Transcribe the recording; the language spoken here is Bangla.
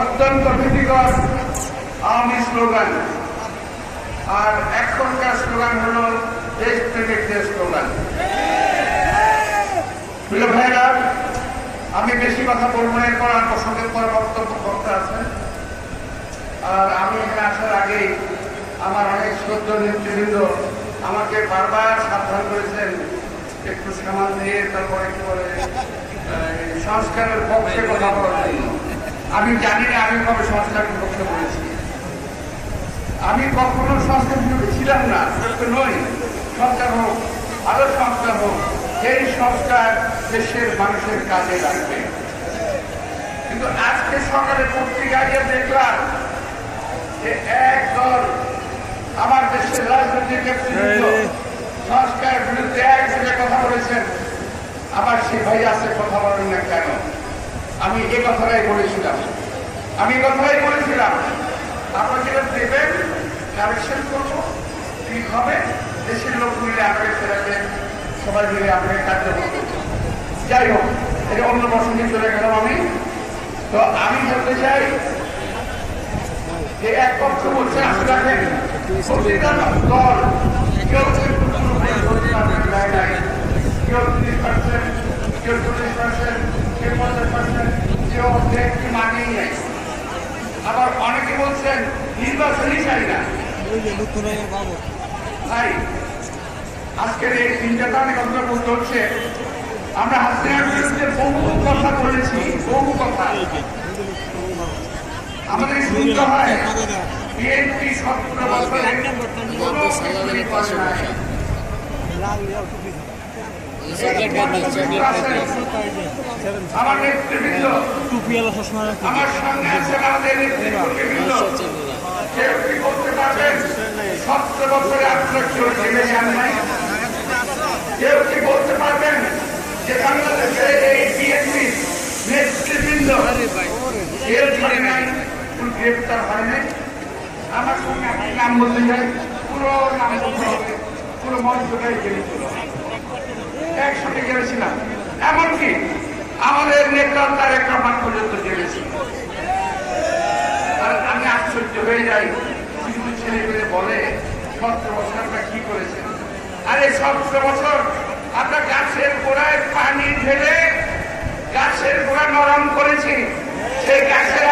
অত্যন্ত ভীতিকর আওয়ামী স্লোগান। আর এখনকার স্লোগান হলো দেশপ্রেমিকদের স্লোগান। প্রিয় ভাইরা, আমি বেশি কথা বলবো না, এরপর আর প্রসঙ্গের পর বক্তব্য করতে আছেন। আর আমি এখানে আসার আগেই আমার অনেক শ্রদ্ধা নেতৃবৃন্দ আমাকে বারবার সাবধান করেছেন একটু সামাল দিয়ে তারপরে কি বলে সংস্কারের পক্ষে কথা বলার জন্য। আমি জানি না আমি কবে সংস্কারের পক্ষে বলেছি। আমি কখনো সংস্কার বিরোধী ছিলাম না, নই। সংস্কার হোক, আরো সংস্কার হোক, এই সংস্কার দেশের মানুষের কাজে লাগবে। কিন্তু আজকে সকালে পত্রিকায় দেখলাম যে এক দল আমার দেশের রাজনৈতিক নেতৃবৃন্দ সংস্কারের বিরুদ্ধে একসাথে কথা বলেছেন। আবার সে ভাই আছে কথা বলেন না কেন? আমি এ কথাটাই বলেছিলাম, আপনারা যেটা দেবেন কারেকশন করবো, ঠিক হবে। দেশের লোক মিলে আপনাকে ফেরাবেন, সবাই মিলে আপনাকে কার্যকর করবো। যাই হোক, এটা অন্য প্রসঙ্গে চলে গেলাম আমি। তো আমি বলতে চাই যে এক পক্ষ বলছে আসলে দল কেউ কেউ 30%, কেউ 40%, কেউ 50%, কেউ অর্ধেকটি মানেই নেই। আবার অনেকে বলছেন নির্বাচনই চাই না। তাই আজকের এই তিনটা অনেক কথা বলতে হচ্ছে। আমরা হাসিনার বিরুদ্ধে বহু কথা বলেছি, বহু কথা। আমাদের শুনতে হয় বিএনপি 17 বছরে আমার নেতৃবৃন্দ, আমার সঙ্গে আছেন আমাদের নেতৃবৃন্দ, কেউ কি বলতে পারবেন 17 বছরে আপনারা কেউ জেলে যান নাই? কেউ কি বলতে পারবেন যে বাংলাদেশে এই বিএনপি নেতৃবৃন্দ জেল করে নাই, গ্রেপ্তার হয় নাই? আমার সঙ্গে আপনি নাম বলতে চাই, পুরো নাম বলতে হবে, পুরো মঞ্চটাই গেলেছিল, একসঙ্গে গেলেছিলাম। এমনকি আমাদের নেতা তারেক রহমান পর্যন্ত গেলেছিল। আর আমি আশ্চর্য হয়ে যাই, কিছু ছেলে মেয়ে বলে 17 বছর আপনারা কি করেছেন? আরে 17 বছর আমরা গাছের গোড়ায় পানি ঢেলে গাছের গোড়া নরম করেছি। সেই গাছের